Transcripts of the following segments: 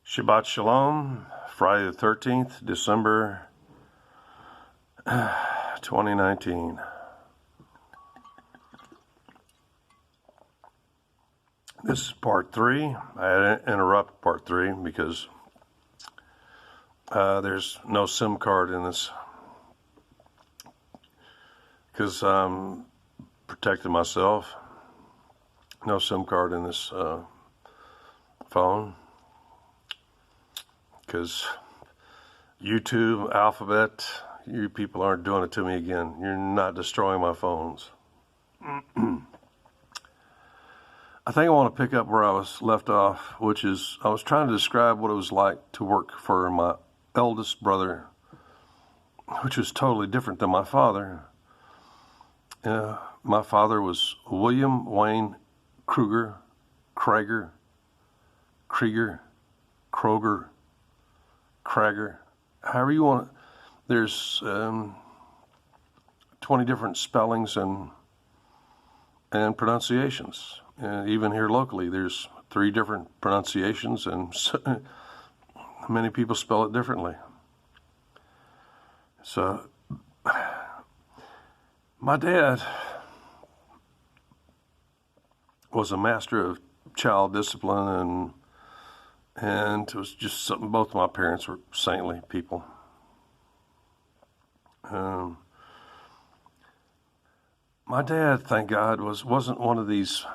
Shabbat Shalom, Friday the 13th, December 2019. This is part 3. I had to interrupt part 3 because there's no SIM card in this, because I'm protecting myself. No SIM card in this phone. Because YouTube, Alphabet, you people aren't doing it to me again. You're not destroying my phones. I think I want to pick up where I was left off, which is I was trying to describe what it was like to work for my eldest brother, which was totally different than my father. My father was William Wayne Krueger, Krueger, however you want it. There's 20 different spellings and pronunciations. Even here locally, there's 3 different pronunciations, and many people spell it differently. So, my dad was a master of child discipline, and it was just something. Both of my parents were saintly people. My dad, thank God, wasn't one of these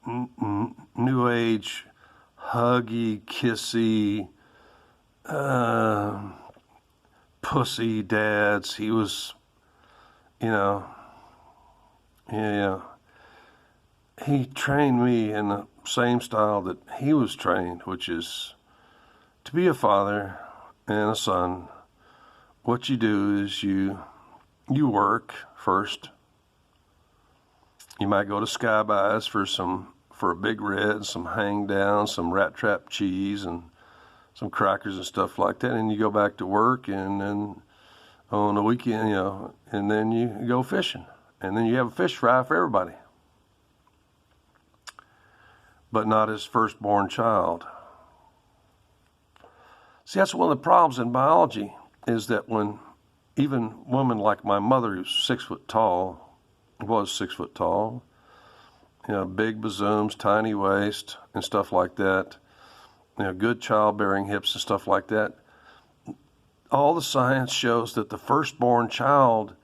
new age, huggy, kissy, pussy dads. He was, he trained me in the same style that he was trained, which is to be a father and a son. What you do is you work first. You might go to Skybuys for a Big Red, some hang down, some rat trap cheese, and some crackers and stuff like that, and you go back to work, and then on the weekend, and then you go fishing, and then you have a fish fry for everybody. But not his firstborn child. See, that's one of the problems in biology, is that when even women like my mother, who's 6 foot tall, was 6 foot tall, big bazooms, tiny waist, and stuff like that, good childbearing hips and stuff like that, all the science shows that the firstborn child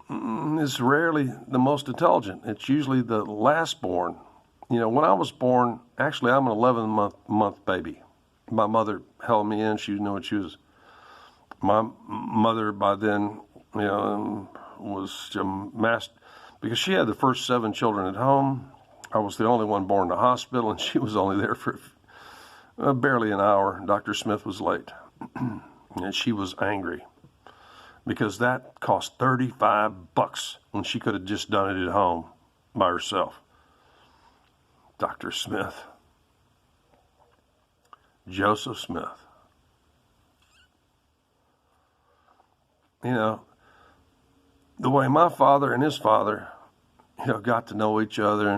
is rarely the most intelligent. It's usually the lastborn. When I was born, actually, I'm an 11-month baby. My mother held me in. She knew what she was. My mother, by then, was masked, because she had the first 7 children at home. I was the only one born in the hospital, and she was only there for barely an hour. Dr. Smith was late, and she was angry because that cost $35 when she could have just done it at home by herself. Dr. Smith, Joseph Smith. The way my father and his father, got to know each other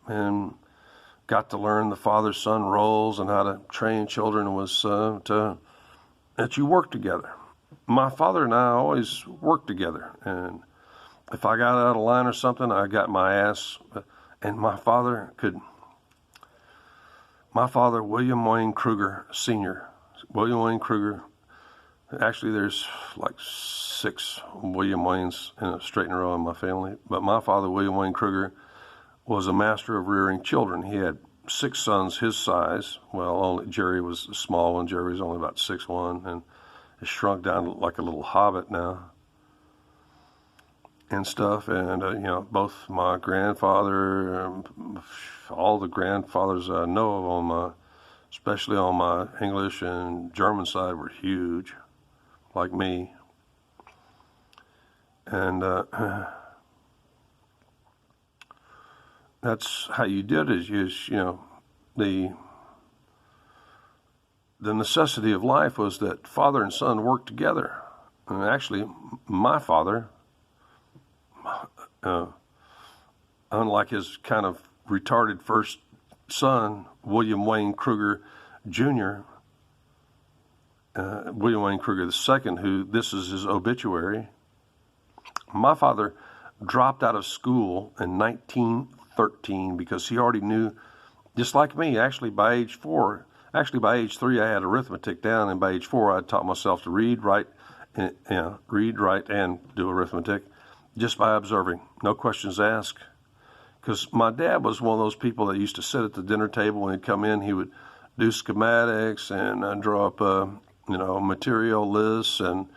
and got to learn the father-son roles and how to train children was that you work together. My father and I always worked together, and if I got out of line or something, I got my ass. And my father, William Wayne Krueger Sr., William Wayne Krueger, actually there's like 6 William Waynes in a straight and row in my family, but my father, William Wayne Krueger, was a master of rearing children. He had 6 sons his size. Well, only Jerry was a small one. Jerry was only about 6'1", and has shrunk down like a little hobbit now. And stuff, and both my grandfather, all the grandfathers I know of especially on my English and German side, were huge, like me. And that's how you did it. Is the necessity of life was that father and son worked together. And actually, my father, unlike his kind of retarded first son, William Wayne Krueger Jr., William Wayne Krueger II, who this is his obituary. My father dropped out of school in 1913 because he already knew, just like me, actually by age 3 I had arithmetic down, and by age 4 I taught myself to read, write, and do arithmetic just by observing, no questions asked. Because my dad was one of those people that used to sit at the dinner table when he'd come in. He would do schematics and draw up material lists and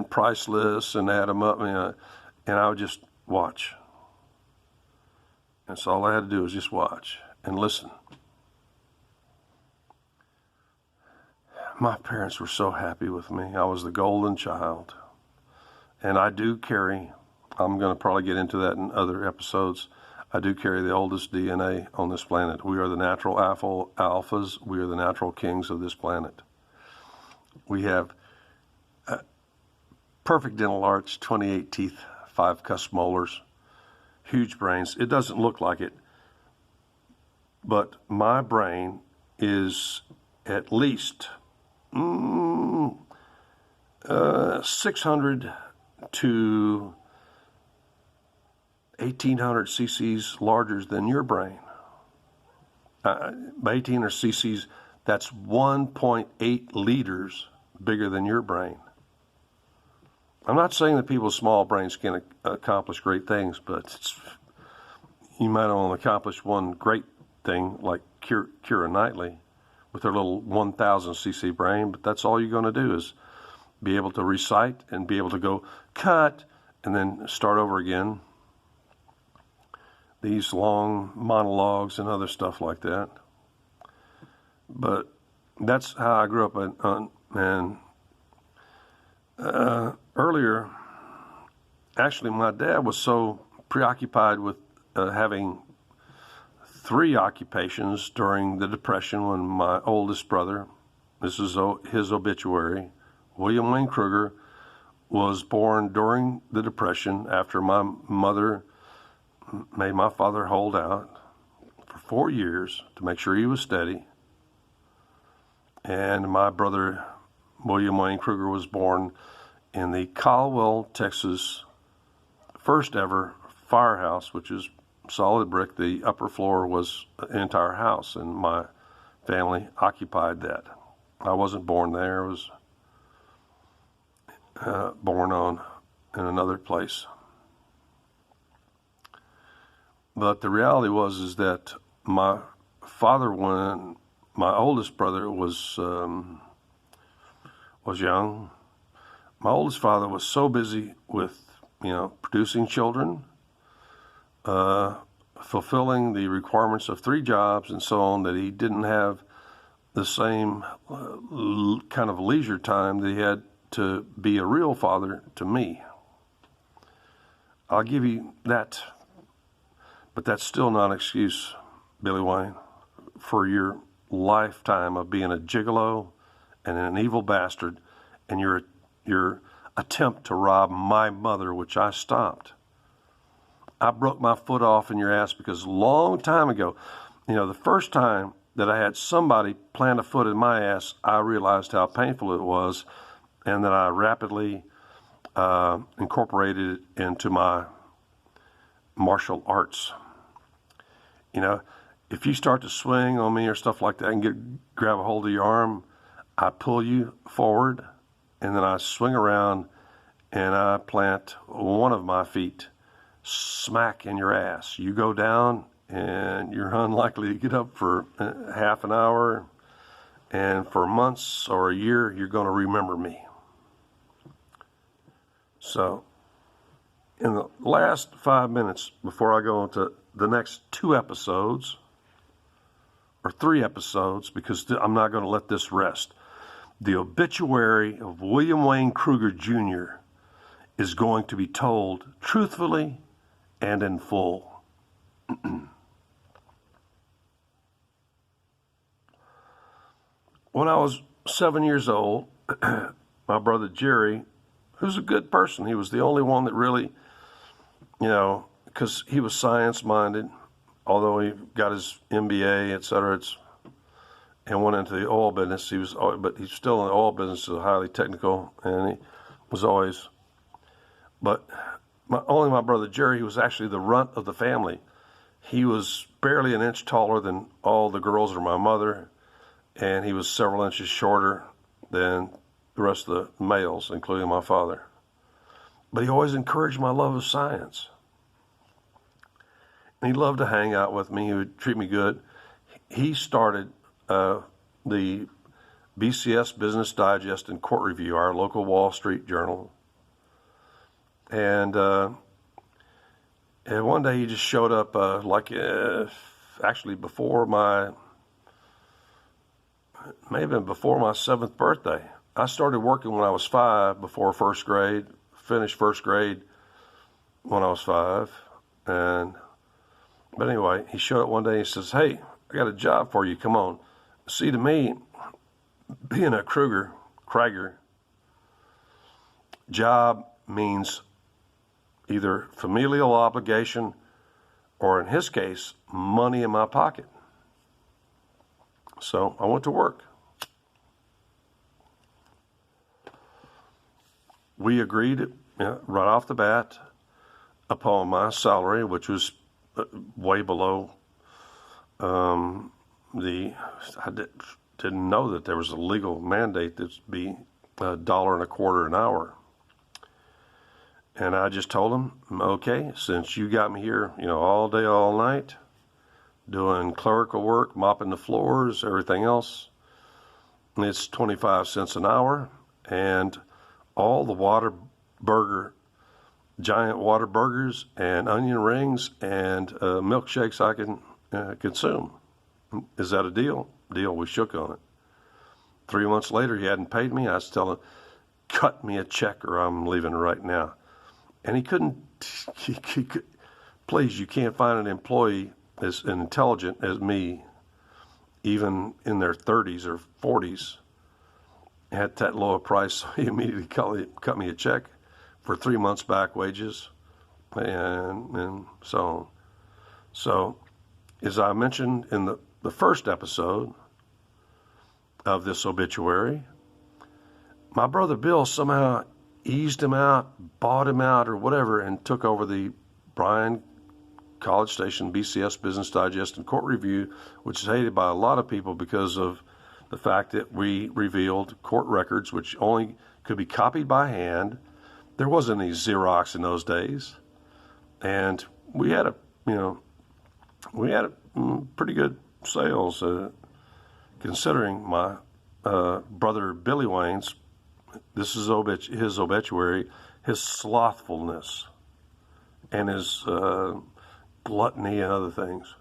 price lists and add them up, and I would just watch. That's all I had to do was just watch and listen. My parents were so happy with me. I was the golden child. And I do carry, I'm going to probably get into that in other episodes, I do carry the oldest DNA on this planet. We are the natural alphas. We are the natural kings of this planet. We have perfect dental arch, 28 teeth, 5 cusp molars, huge brains. It doesn't look like it, but my brain is at least 600 to 1,800 cc's larger than your brain. By 1,800 cc's, that's 1.8 liters bigger than your brain. I'm not saying that people's small brains can accomplish great things, but you might only accomplish one great thing, like Keira Knightley with her little 1,000 cc brain, but that's all you're going to do is be able to recite and be able to go cut and then start over again. These long monologues and other stuff like that. But that's how I grew up. Earlier, actually, my dad was so preoccupied with having 3 occupations during the Depression when my oldest brother, this is his obituary, William Wayne Krueger, was born during the Depression after my mother made my father hold out for 4 years to make sure he was steady. And my brother, William Wayne Krueger, was born in the Caldwell, Texas, first ever firehouse, which is solid brick. The upper floor was an entire house, and my family occupied that. I wasn't born there. I was born in another place. But the reality is that my father, when my oldest brother was young, my oldest father was so busy with, producing children, fulfilling the requirements of 3 jobs and so on, that he didn't have the same kind of leisure time that he had to be a real father to me. I'll give you that. But that's still not an excuse, Billy Wayne, for your lifetime of being a gigolo and an evil bastard, and your attempt to rob my mother, which I stopped. I broke my foot off in your ass because a long time ago, the first time that I had somebody plant a foot in my ass, I realized how painful it was, and that I rapidly incorporated it into my martial arts. If you start to swing on me or stuff like that and grab a hold of your arm, I pull you forward, and then I swing around and I plant one of my feet smack in your ass. You go down and you're unlikely to get up for half an hour, and for months or a year, you're going to remember me. So, in the last 5 minutes before I go into the next 2 episodes, or 3 episodes, because I'm not going to let this rest, the obituary of William Wayne Krueger Jr. is going to be told truthfully and in full. When I was 7 years old, my brother Jerry, who's a good person, he was the only one that really, because he was science-minded, although he got his MBA, etc. and went into the oil business. But he's still in the oil business, so highly technical, and he was always. But only my brother Jerry was actually the runt of the family. He was barely an inch taller than all the girls or my mother, and he was several inches shorter than the rest of the males, including my father. But he always encouraged my love of science. And he loved to hang out with me. He would treat me good. He started the BCS Business Digest and Court Review, our local Wall Street journal. And one day he just showed up actually may have been before my 7th birthday. I started working when I was 5, before first grade, finished first grade when I was 5. But anyway, he showed up one day and he says, "Hey, I got a job for you, come on." See, to me, being a Krueger, job means either familial obligation or, in his case, money in my pocket. So I went to work. We agreed right off the bat upon my salary, which was way below I didn't know that there was a legal mandate that'd be $1.25 an hour. And I just told him, okay, since you got me here, all day, all night, doing clerical work, mopping the floors, everything else, it's 25 cents an hour, and all the giant water burgers and onion rings and milkshakes I can consume. Is that a deal? Deal. We shook on it. 3 months later, he hadn't paid me. I was telling him, cut me a check or I'm leaving right now. And he couldn't, please, you can't find an employee as intelligent as me, even in their 30s or 40s, at that low a price. So he immediately cut me a check for 3 months back wages, and so on. So, as I mentioned in the first episode of this obituary, my brother Bill somehow eased him out, bought him out, or whatever, and took over the Bryan College Station BCS Business Digest and Court Review, which is hated by a lot of people because of the fact that we revealed court records which only could be copied by hand. There wasn't any Xerox in those days, and we had pretty good sales, considering my brother Billy Wayne's. This is his obituary, his slothfulness and his gluttony and other things.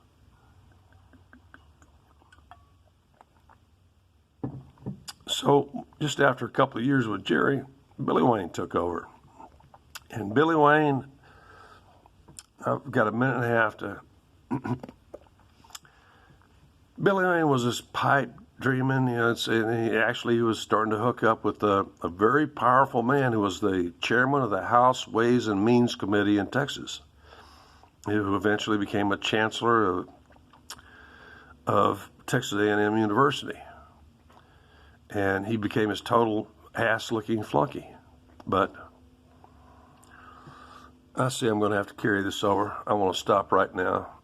So just after a couple of years with Jerry, Billy Wayne took over. And Billy Wayne, I've got a minute and a half to... Billy Wayne was this pipe dreaming, and he was starting to hook up with a very powerful man who was the chairman of the House Ways and Means Committee in Texas, who eventually became a chancellor of Texas A&M University. And he became his total ass-licking flunky. But I see I'm going to have to carry this over. I want to stop right now.